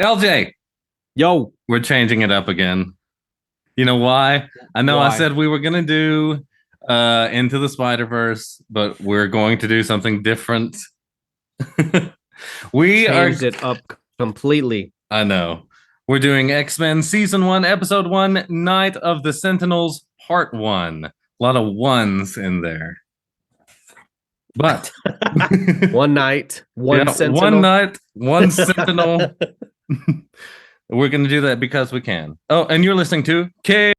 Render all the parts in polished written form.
LJ, Yo, we're changing it up again. You know why? I know I why? said we were gonna do Into the Spider-Verse, but we're going to do something different. we are Changed it up completely. I know. We're doing X-Men Season 1, Episode 1, Night of the Sentinels, Part 1. A lot of ones in there. But One night, one yeah, one sentinel. night, one sentinel. We're going to do that because we can. Oh, and you're listening to K.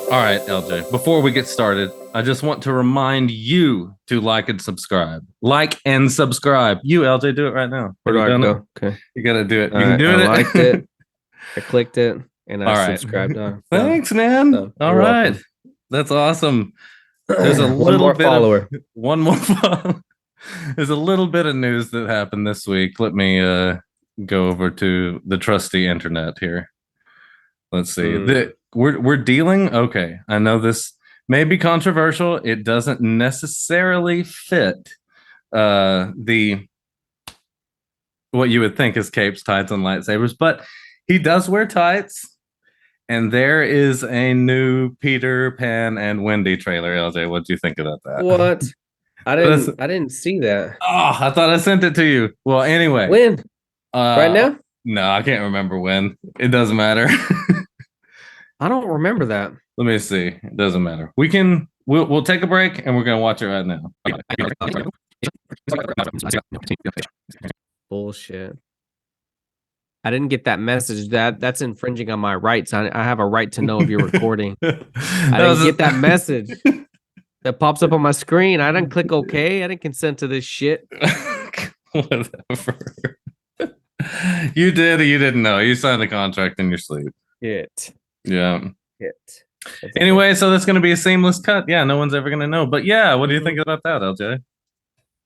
All right, LJ, before we get started, I just want to remind you to like and subscribe. Like and subscribe. You, LJ, do it right now. Where Have do you I done it? go? Okay. You got to do it. All You can right. do I liked it. it. I clicked it and I All right. subscribed. Done. Thanks, man. Done. All You're right. welcome. That's awesome. There's a One little more bit of follower. one more. There's a little bit of news that happened this week. Let me go over to the trusty internet here. Let's see. Mm. We're dealing. Okay, I know this may be controversial. It doesn't necessarily fit the what you would think is capes, tights, and lightsabers, but he does wear tights. And there is a new Peter Pan and Wendy trailer. LJ, what do you think about that? What? I That's, didn't. I didn't see that. oh, I thought I sent it to you. Well, anyway, When? Right uh, now? no, I can't remember when. It doesn't matter. I don't remember that. Let me see. It doesn't matter. We'll take a break and we're gonna watch it right now. Bullshit. I didn't get that message. That's infringing on my rights. I have a right to know if you're recording. I That didn't was get that message that pops up on my screen. I didn't click OK. I didn't consent to this shit. whatever. You did or you didn't know. You signed the contract in your sleep. Shit. Yeah. Shit. That's okay. Anyway, so that's going to be a seamless cut. Yeah, no one's ever going to know. But yeah, what do you think Mhm. about that, LJ?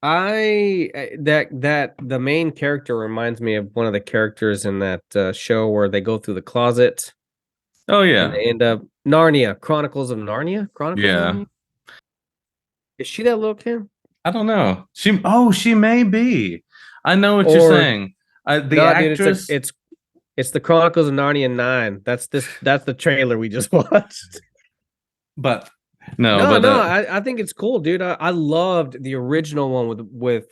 That the main character reminds me of one of the characters in that show where they go through the closet Oh and yeah, they end up Narnia, Chronicles of Narnia, Chronicles of yeah. Narnia. Is she that little kid? I don't know. She may be. I know what you're Or saying. The no, dude, actress, it's the Chronicles of Narnia 9. That's the trailer we just watched. but no, No, but no, I think it's cool, dude. I loved the original one with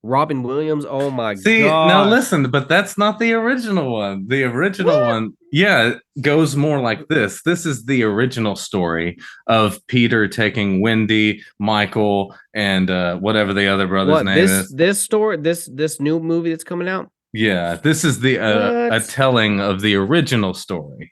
Robin Williams. Oh my see, now gosh. listen, but that's not the original one. The original What? one, yeah, goes more like this. This is the original story of Peter taking Wendy, Michael, and whatever the other brother's What? name This is. this story this new movie that's coming out? Yeah, this is the a What? telling of the original story.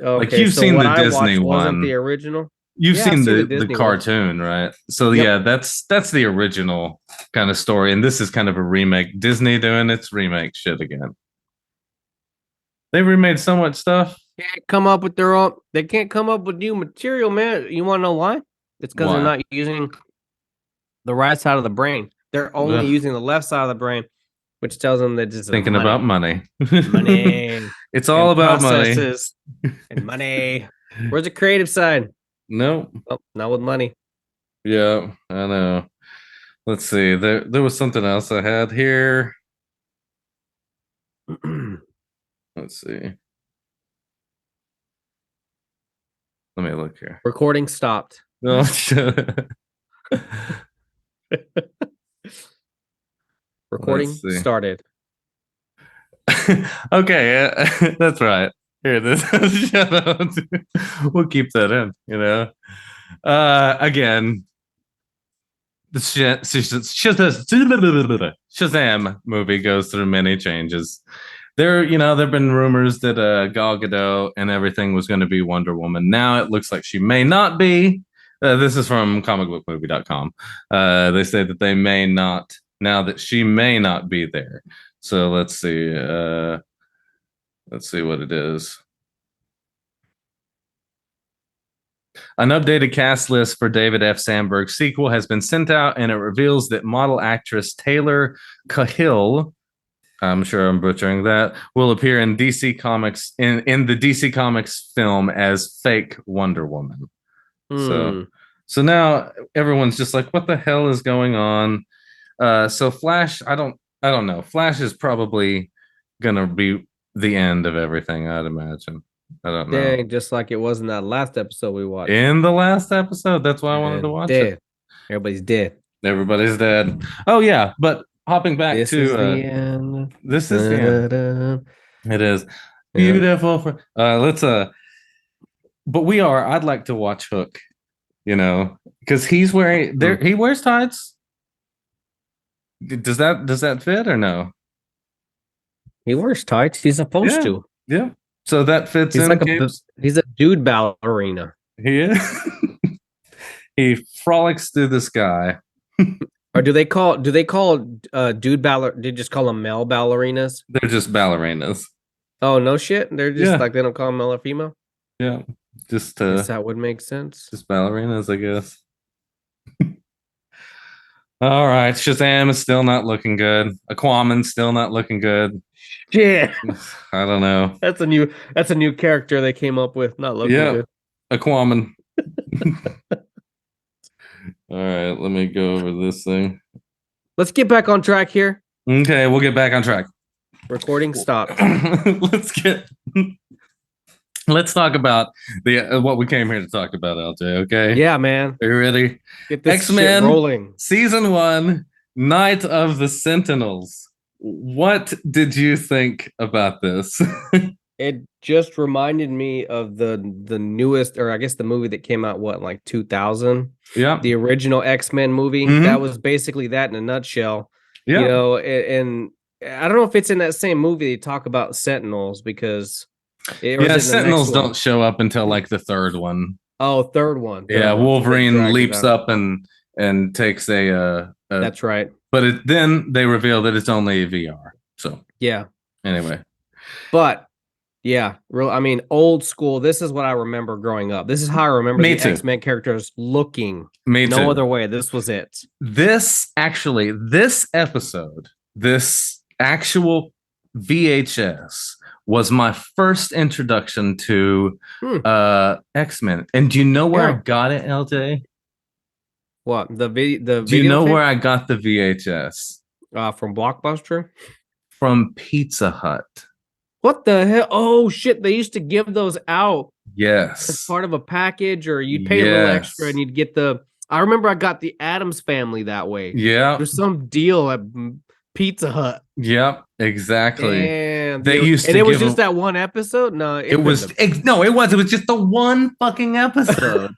Like Okay, you've so seen what the I Disney watched wasn't one. the original? You've Yeah, I've seen seen the the Disney one. cartoon, right? So Yep. yeah, that's the original kind of story, and this is kind of a remake. Disney doing its remake shit again. They remade so much stuff. Can't come up with their own they can't come up with new material, man. You want to know why? It's because they're Why? not using the right side of the brain. They're only Ugh, using the left side of the brain, which tells them that it's thinking about money. money. Money It's all and about money. processes and money. Where's the creative side? Nope. Oh, not with money. Yeah, I know. Let's see. There was something else I had here. Let's see. Let me look here. Recording stopped. No, shit. Let's Recording see. started. Okay, that's right. Here, this shut up. We'll keep that in, you know. Again, the Shazam movie goes through many changes. There've been rumors that Gal Gadot and everything was going to be Wonder Woman. Now it looks like she may not be. This is from comicbookmovie.com. They say that they may not, now that she may not be there. So let's see. Let's see what it is. An updated cast list for David F. Sandberg's sequel has been sent out, and it reveals that model actress Taylor Cahill, I'm sure I'm butchering that, will appear in DC Comics in the DC Comics film as fake Wonder Woman. So Hmm. so now everyone's just like, what the hell is going on? So Flash, I don't know. Flash is probably gonna be the end of everything, I'd imagine. I don't know. Dang, just like it was in that last episode we watched. In the last episode, that's why I wanted to And watch it. dead. Everybody's dead. Everybody's dead. Oh yeah, but hopping back This is to the end. this is the end. Da-da-da. It is Yeah. beautiful for let's but we are I'd like to watch Hook, because he's wearing there Hmm. he wears tights. Does that fit or no? He wears tights. He's supposed Yeah. to. Yeah. So that fits He's in, like Capes. he's a dude ballerina. He is. He frolics through the sky. Or do they call dude baller they just call them male ballerinas? They're just ballerinas. Oh no shit. They're just Yeah. like they don't call them male or female. Yeah. Just Guess that would make sense. just ballerinas, I guess. All right. Shazam is still not looking good. Aquaman's still not looking good. Yeah. I don't know. That's a new character they came up with. Not looking Yeah. good. Aquaman. All right, let me go over this thing. Let's get back on track here. Okay, we'll get back on track. Recording stopped. Let's talk about the what we came here to talk about, LJ. Okay. Yeah, man. Are you ready? Get this X-Men shit rolling. Season 1, Night of the Sentinels. What did you think about this? It just reminded me of the newest, or I guess the movie that came out like 2000. Yeah. The original X-Men movie. Mhm. That was basically that in a nutshell. Yeah. You know, and I don't know if it's in that same movie they talk about Sentinels because Sentinels don't show up until like the third one. Oh, third one. Yeah, Wolverine leaps up and takes a That's right. But then they reveal that it's only VR. So yeah. Anyway, but yeah, I mean, old school. This is what I remember growing up. This is how I remember the X-Men characters looking. No other way. This was it. This episode, this actual VHS was my first introduction to X-Men. And do you know where I got it, LJ? What? The video? Do you know where I got the VHS? From Blockbuster? From Pizza Hut. What the hell? Oh shit! They used to give those out. Yes, as part of a package, or you'd pay a little extra and you'd get the. I remember I got the Addams Family that way. Yeah, there's some deal at Pizza Hut. Yep, exactly. Damn, they used and to it was just that one episode. No, it was no, it was just the one fucking episode.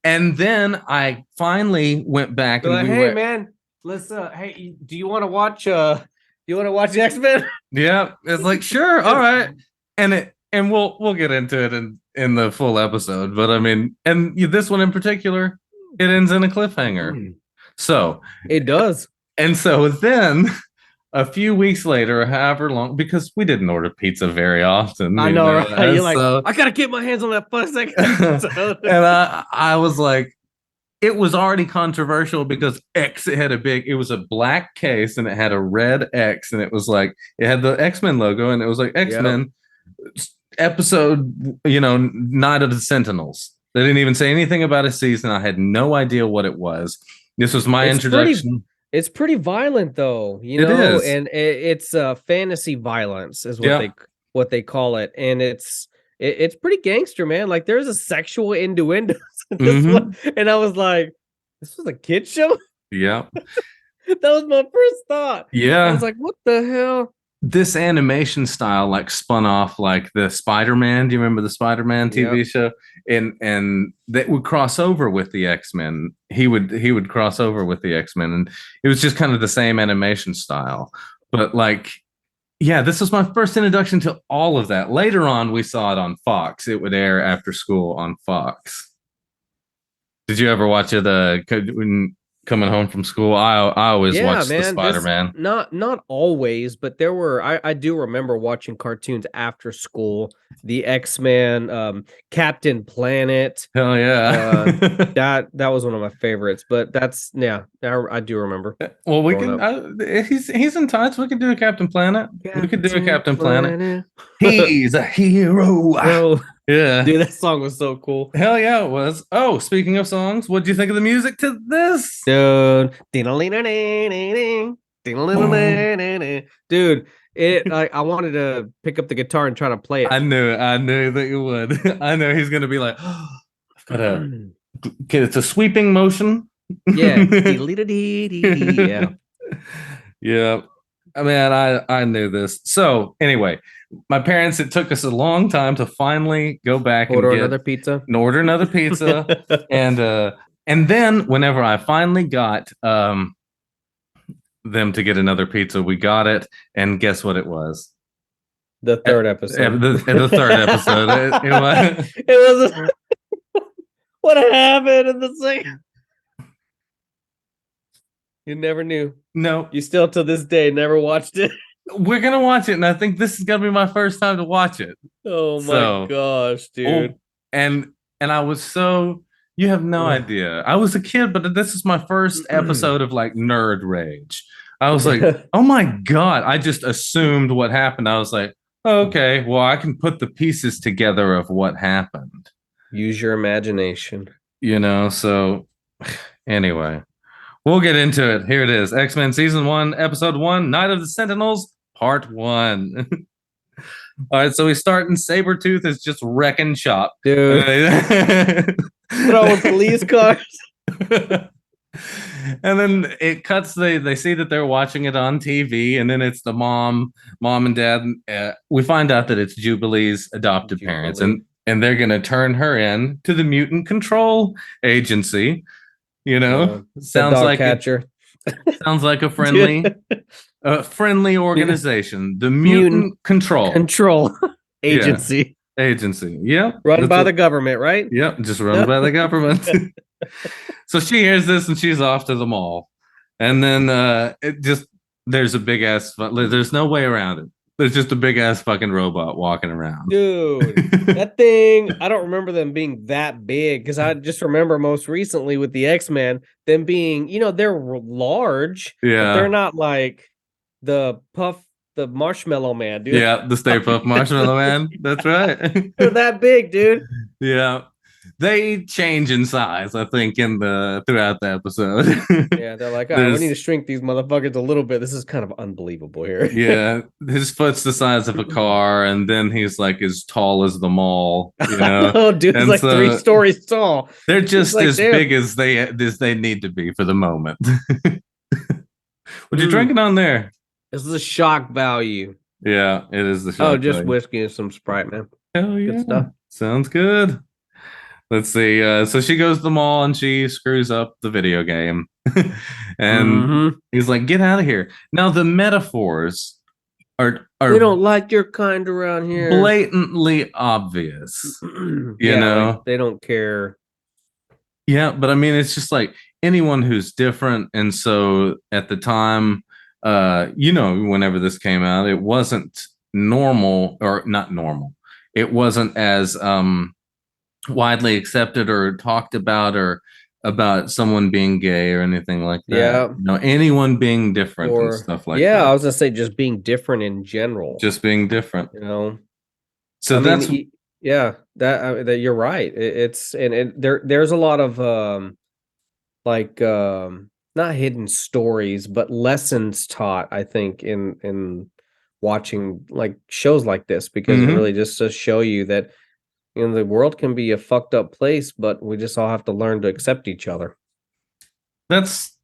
And then I finally went back and hey man, let's hey, do you want to watch X-Men? Yeah, it's like sure, all right. And we'll get into it in the full episode, but I mean, and this one in particular, it ends in a cliffhanger. So it does. And so then a few weeks later, however long, because we didn't order pizza very often. I know, right? You're like, I gotta get my hands on that first second episode. And I was like, it was already controversial because it was a black case and it had a red X, and it was like it had the X-Men logo, and it was like X-Men episode, Night of the Sentinels. They didn't even say anything about a season. I had no idea what it was. This was my introduction. It's pretty violent though, It is. and it's fantasy violence is what they call it, and it's pretty gangster, man. Like there's a sexual innuendo in this one, and I was like, this was a kid show. Yeah, that was my first thought. Yeah, I was like, what the hell? This animation style like spun off like the Spider-Man. Do you remember the Spider-Man TV show? And that would cross over with the X-Men. He would cross over with the X-Men, and it was just kind of the same animation style. But like, yeah, this was my first introduction to all of that. Later on, we saw it on Fox. It would air after school on Fox. Did you ever watch it when coming home from school? I always watched the Spider-Man. Not always, but there were I do remember watching cartoons after school. The X-Men, Captain Planet. Hell yeah. That was one of my favorites, but I do remember. Well, we can he's in touch. We can do a Captain Planet. We could do a Captain Planet. He's a hero. Yeah. Dude, that song was so cool. Hell yeah, it was. Oh, speaking of songs, what do you think of the music to this? Dude. Dude, I wanted to pick up the guitar and try to play it. I knew that you would. I know he's gonna be like, oh, I've got to get it's a sweeping motion. Yeah. Yeah. Yeah. I mean, I knew this. So anyway, my parents, it took us a long time to finally go back Order another pizza. and order another pizza. And then whenever I finally got them to get another pizza, we got it, and guess what it was? The third episode. The third episode. It was It was what happened in the second. You never knew. no. You still to this day never watched it. We're gonna watch it, and I think this is gonna be my first time to watch it. Oh my gosh, dude. And I was so you have no idea. I was a kid, but this is my first episode of like nerd rage. I was like, oh my God. I just assumed what happened. I was like, okay, well, I can put the pieces together of what happened. Use your imagination. So anyway. We'll get into it. Here it is. X-Men Season 1, Episode 1, Night of the Sentinels, Part 1. All right, so we start in Sabretooth is just wrecking shop. Dude. Throwing police cars. And then it cuts, they see that they're watching it on TV, and then it's the mom and dad. We find out that it's Jubilee's adopted parents, and they're going to turn her in to the Mutant Control Agency. Sounds like catcher. Sounds like a friendly organization. The Mutant Control Agency. Yeah. Agency. Yep. Run by the government, right? Yep. Just run by the government. So she hears this and she's off to the mall. And then there's a big ass, there's no way around it. There's just a big ass fucking robot walking around. Dude, that thing, I don't remember them being that big because I just remember most recently with the X-Men, them being, they're large. Yeah. But they're not like the Marshmallow Man, dude. Yeah, the Stay Puft Marshmallow Man. That's right. They're that big, dude. Yeah. They change in size, I think, throughout the episode. Yeah, they're like, we need to shrink these motherfuckers a little bit. This is kind of unbelievable here. Yeah, his foot's the size of a car, and then he's like as tall as the mall. Oh, dude, he's like 3 stories tall. They're just as big as they need to be for the moment. What you drinking on there? This is a shock value. Yeah, it is the shock. Oh, just whiskey and some Sprite, man. Hell yeah, good stuff. Sounds good. Let's see. So she goes to the mall and she screws up the video game. And he's like, get out of here. Now, the metaphors are we don't like your kind around here. Blatantly obvious. Like, they don't care. Yeah, but I mean, it's just like anyone who's different. And so at the time, whenever this came out, it wasn't normal, or not normal. It wasn't as widely accepted or talked about, or about someone being gay or anything like that. Yeah. Anyone being different and stuff like that. Yeah, I was gonna say just being different in general. Just being different. So that you're right. There's a lot of not hidden stories, but lessons taught, I think, in watching like shows like this, because it really just to show you that the world can be a fucked up place, but we just all have to learn to accept each other. That's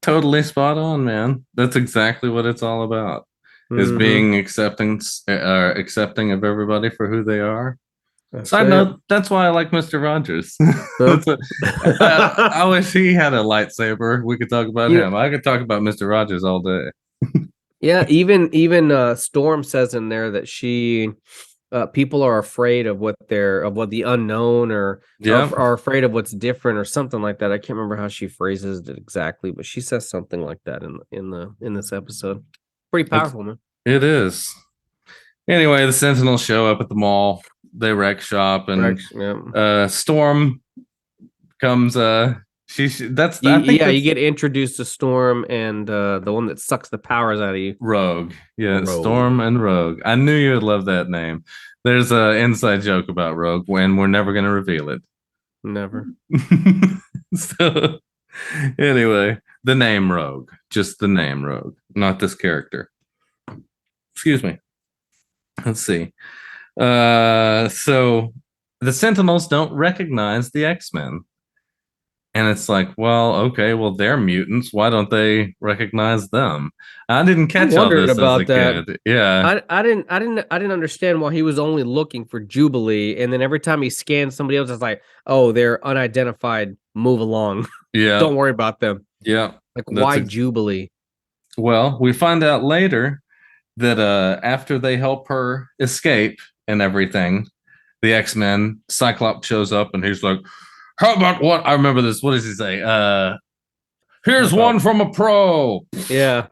totally spot on, man. That's exactly what it's all about. Is being accepting of everybody for who they are. Side note, that's why I like Mr. Rogers. I wish he had a lightsaber. We could talk about him. I could talk about Mr. Rogers all day. Yeah, even Storm says in there that people are afraid of what the unknown, or are afraid of what's different, or something like that. I can't remember how she phrases it exactly, but she says something like that in this episode. Pretty powerful, man. It is. Anyway, the Sentinels show up at the mall. They wreck shop, and Storm comes. You get introduced to Storm and the one that sucks the powers out of you. Rogue. Yeah, Rogue. Storm and Rogue. I knew you would love that name. There's an inside joke about Rogue when we're never going to reveal it. Never. So, anyway, the name Rogue, just the name Rogue, not this character. Excuse me. Let's see. So the Sentinels don't recognize the X-Men. And it's like, well, okay, well, they're mutants. Why don't they recognize them? I didn't I catch all wondered this as a about that. kid. Yeah. I didn't understand why he was only looking for Jubilee, and then every time he scanned somebody else, it's like, oh, they're unidentified. Move along. Yeah. Don't worry about them. Yeah. Like, That's why Jubilee? well, we find out later that after they help her escape and everything, the X-Men, Cyclops shows up and he's like, how about what? I remember this. What does he say? Here's one from a pro. Yeah.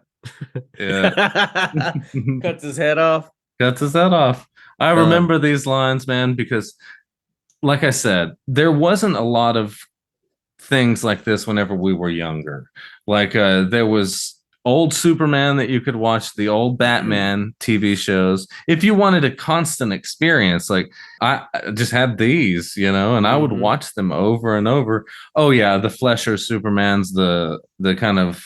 Yeah. Cuts his head off. Cuts his head off. I remember these lines, man, because like I said, there wasn't a lot of things like this whenever we were younger. Like there was old Superman that you could watch, the old Batman TV shows. If you wanted a constant experience, like I just had these, and I would watch them over and over. Oh yeah, the Flesher Supermans, the kind of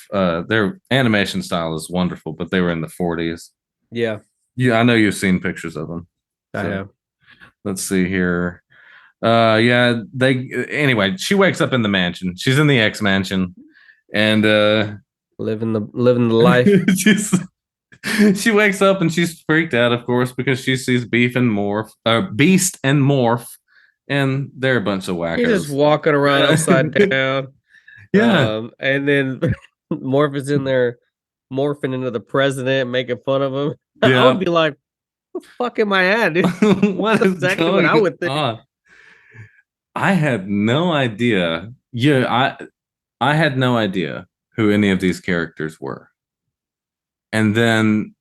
their animation style is wonderful, but they were in the 40s. Yeah. Yeah, I know you've seen pictures of them. I have. Let's see here. Yeah, they anyway, she wakes up in the mansion. She's in the X mansion and living the life. She wakes up and she's freaked out, of course, because she sees Beast and Morph, and they're a bunch of wackos. He's just walking around upside down. Yeah. And then Morph is in there morphing into the president, making fun of him. Yeah. I would be like, what the fuck am I at, dude? What is exactly what I would think. I had no idea. Yeah, I had no idea who any of these characters were. And then,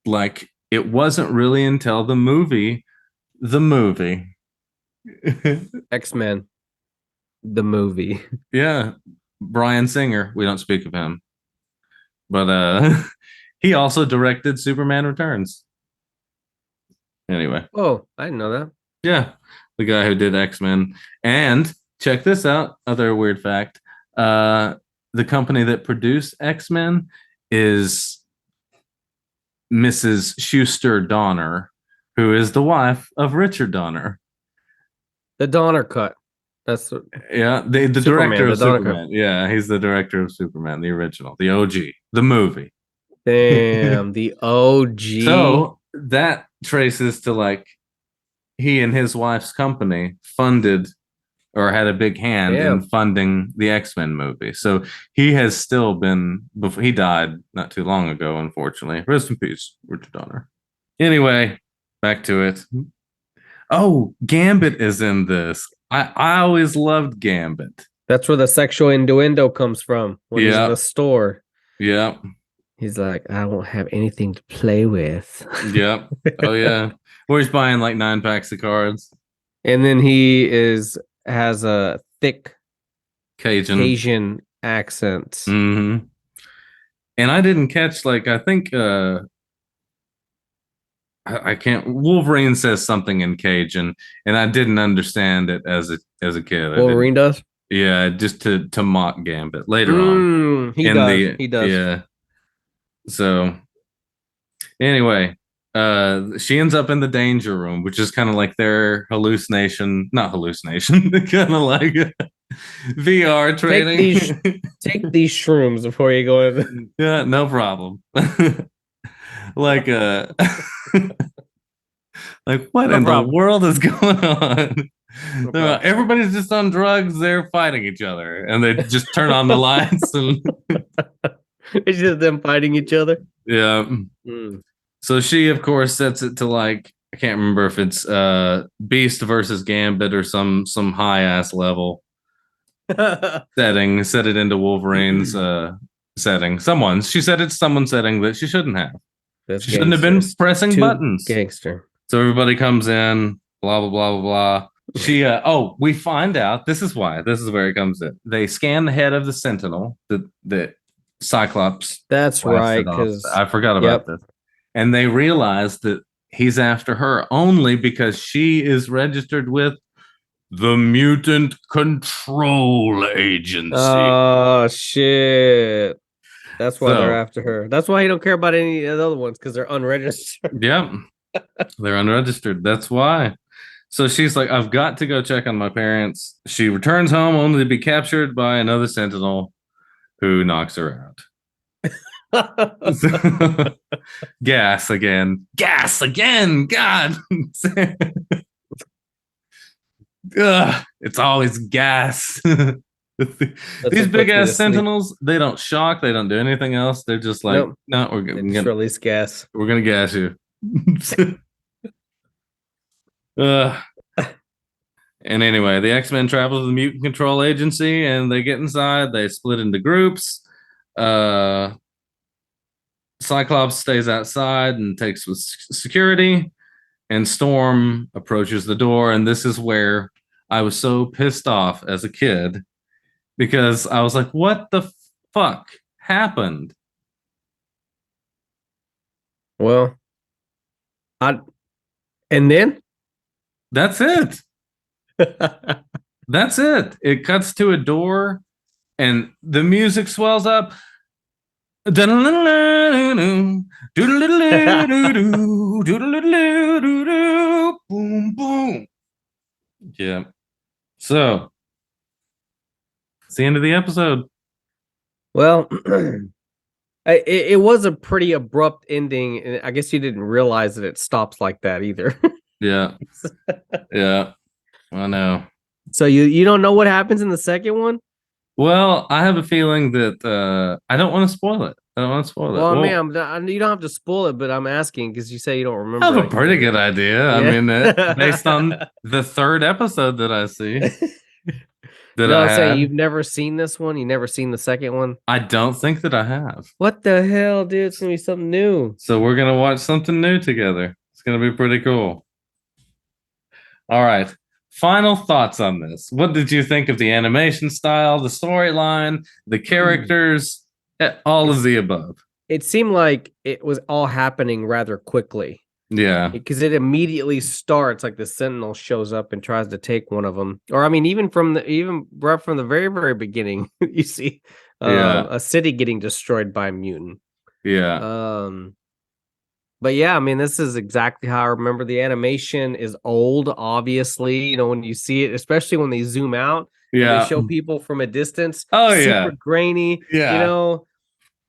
like, it wasn't really until the movie, X-Men, the movie. Yeah, Bryan Singer. We don't speak of him, but he also directed Superman Returns. Anyway. Oh, I didn't know that. Yeah, the guy who did X-Men. And check this out, other weird fact. The company that produced X-Men is Mrs. Schuster Donner, who is the wife of Richard Donner. The Donner cut. That's the director of Superman. Yeah, he's the director of Superman, the original, the OG, the movie. Damn, the OG. So that traces to like he and his wife's company funded or had a big hand in funding the X-Men movie. So he has still been, before he died not too long ago, unfortunately. Rest in peace, Richard Donner. Anyway, back to it. Oh, Gambit is in this. I always loved Gambit. That's where the sexual innuendo comes from when he's in the store. Yeah. He's like, I won't have anything to play with. Yep. Oh, yeah. Or he's buying like 9 packs of cards. And then he has a thick Cajun accent. Mm-hmm. And I didn't catch, like, I think I can't. Wolverine says something in Cajun, and I didn't understand it as a kid. Wolverine does? Yeah, just to mock Gambit later on. He does. Yeah. So anyway, she ends up in the danger room, which is kind of like their not hallucination, kind of like VR training. Take these shrooms before you go in. Yeah, no problem. Like like what in the world is going on? Everybody's just on drugs. They're fighting each other, and they just turn on the lights, and it's just them fighting each other. Yeah. So she, of course, sets it to like I can't remember if it's Beast versus Gambit or some high ass level setting. Set it into Wolverine's setting. She said it's someone's setting that she shouldn't have. She shouldn't have been pressing buttons. Gangster. So everybody comes in, blah blah blah blah blah. She we find out this is where it comes in. They scan the head of the Sentinel, the Cyclops. That's right, because I forgot about this. And they realize that he's after her only because she is registered with the Mutant Control Agency. Oh shit. That's why they're So, after her. That's why he don't care about any of the other ones, because they're unregistered. yep, they're unregistered. That's why. So she's like, I've got to go check on my parents. She returns home only to be captured by another Sentinel who knocks her out. Gas again. Gas again. God. Ugh, it's always gas. That's These what big puts me to ass sleep. Sentinels, they don't shock, they don't do anything else. They're just like, Nope. no, They just release gas. we're gonna gas you. uh, and anyway, the X-Men travel to the Mutant Control Agency and they get inside, they split into groups. Uh Cyclops stays outside and takes with security, and Storm approaches the door. And this is where I was so pissed off as a kid because I was like, what the fuck happened? Well, I and then That's it. That's it. It cuts to a door and the music swells up. Boom, boom. Yeah. So it's the end of the episode. Well, it was a pretty abrupt ending, and I guess you didn't realize that it stops like that either. Yeah. Yeah. I know. So you don't know what happens in the second one? Well, I have a feeling that I don't want to spoil it. I don't want to spoil it. Well, I Well, mean, you don't have to spoil it, but I'm asking because you say you don't I remember have a pretty good idea. I Yeah. mean, based on the third episode that I see that No, I I'm saying had, you've never seen this one. You never seen the second one. I don't think that I have. What the hell, dude? It's gonna be something new. So we're gonna watch something new together. It's gonna be pretty cool. All right. Final thoughts on this. What did you think of the animation style, the storyline, the characters, all of the above? It seemed like it was all happening rather quickly. Yeah. Because it immediately starts like the Sentinel shows up and tries to take one of them. Or I mean, even right from the very, very beginning, you see a city getting destroyed by a mutant. Yeah. But yeah, I mean, this is exactly how I remember. The animation is old, obviously. You know, when you see it, especially when they zoom out, Yeah. they show people from a distance. Oh, super yeah. grainy. Yeah. You know,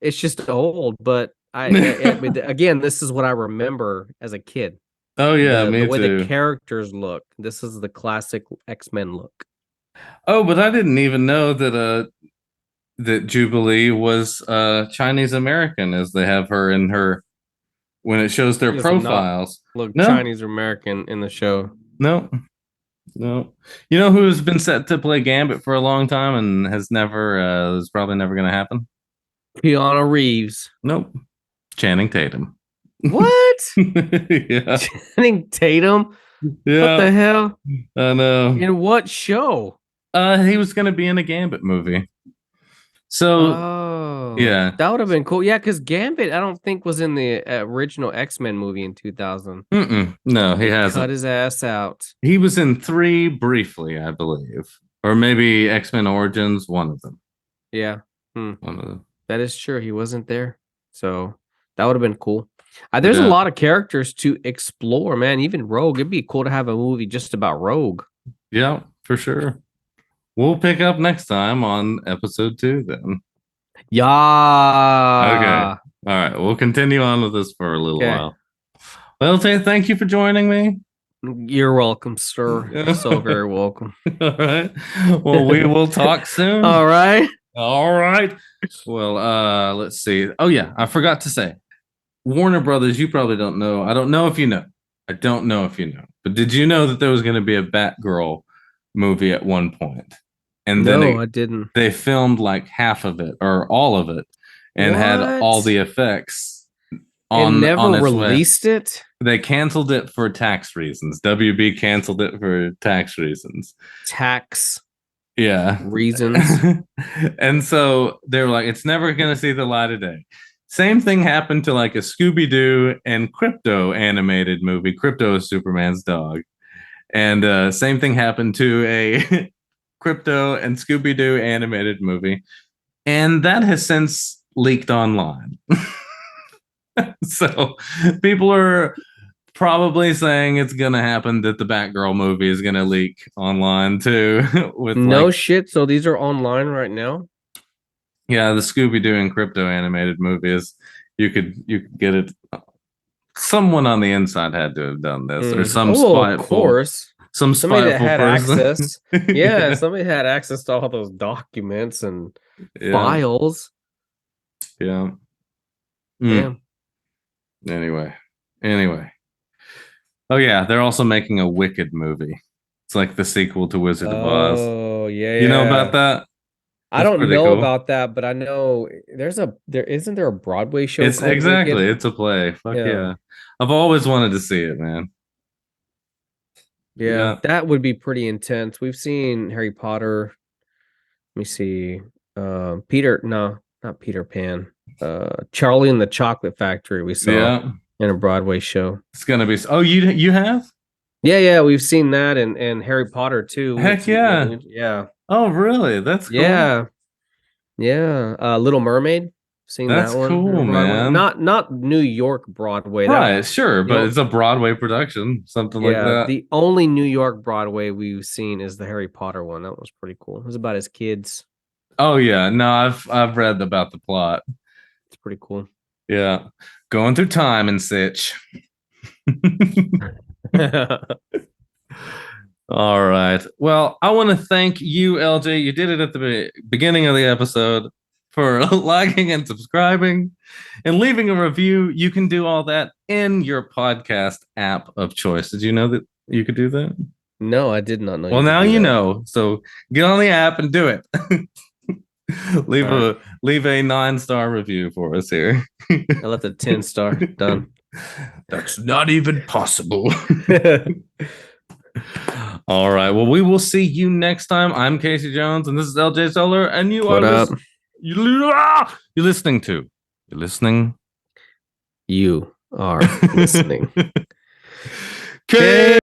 it's just old. But I mean, again, this is what I remember as a kid. Oh yeah, the way the characters look. This is the classic X-Men look. Oh, but I didn't even know that Jubilee was Chinese American, as they have her in her when it shows their profiles. Look, no? Chinese American in the show. No. No. You know who's been set to play Gambit for a long time and has never is probably never gonna happen? Keanu Reeves. Nope. Channing Tatum. What? Yeah. Channing Tatum? Yeah. What the hell? I know. In what show? He was gonna be in a Gambit movie. So yeah, that would have been cool. Yeah, because Gambit, I don't think was in the original X-Men movie in 2000. No, he hasn't. Cut his ass out. He was in 3 briefly, I believe, or maybe X-Men Origins, one of them. Yeah, one of them. That is true. He wasn't there, so that would have been cool. There's a lot of characters to explore, man. Even Rogue. It'd be cool to have a movie just about Rogue. Yeah, for sure. We'll pick up next time on episode 2 then. Yeah. Okay. All right. We'll continue on with this for a little while. Well, thank you for joining me. You're welcome, sir. You're so very welcome. All right. Well, we will talk soon. All right. All right. Well, let's see. Oh yeah, I forgot to say. Warner Brothers, you probably don't know. I don't know if you know. I don't know if you know. But did you know that there was going to be a Batgirl movie at one point? And then I didn't. They filmed like half of it or all of it and had all the effects on released way. It. They canceled it for tax reasons. WB canceled it for tax reasons. Reasons. And so they were like, it's never going to see the light of day. Same thing happened to like a Scooby Doo and Crypto animated movie. Crypto is Superman's dog, and same thing happened to a Crypto and Scooby Doo animated movie, and that has since leaked online. So people are probably saying it's gonna happen that the Batgirl movie is gonna leak online too. With no shit. So these are online right now. Yeah, the Scooby Doo and Crypto animated movies. You could get it. Someone on the inside had to have done this, or some Of course. Somebody that had person. access. Yeah, somebody had access to all those documents and files. Yeah. Damn. Anyway. Oh yeah, they're also making a Wicked movie. It's like the sequel to Wizard of Oz. Oh yeah, You know about that? I don't know about that, but I know there isn't there a Broadway show It's called exactly. Wicked? It's a play. Fuck yeah. I've always wanted to see it, man. Yeah, that would be pretty intense. We've seen Harry Potter. Let me see. Not Peter Pan. Charlie and the Chocolate Factory we saw in a Broadway show. It's gonna be. Oh, you have? Yeah, we've seen that and Harry Potter too. Heck yeah. Yeah. Oh, really? That's cool. Yeah. Little Mermaid. Seen That's that one. Cool, man. Not New York Broadway. Right, sure, but it's a Broadway production, something like that. The only New York Broadway we've seen is the Harry Potter one. That was pretty cool. It was about his kids. Oh yeah, no, I've read about the plot. It's pretty cool. Yeah, going through time and such. All right. Well, I want to thank you, LJ. You did it at the beginning of the episode for liking and subscribing and leaving a review. You can do all that in your podcast app of choice. Did you know that you could do that? No, I did not know. Well, now you know. So get on the app and do it. leave a 9-star review for us here. I left a 10-star. Done. That's not even possible. All right. Well, we will see you next time. I'm Casey Jones, and this is LJ Solar, and you what are up? You're listening to. You're listening. You are listening. Okay.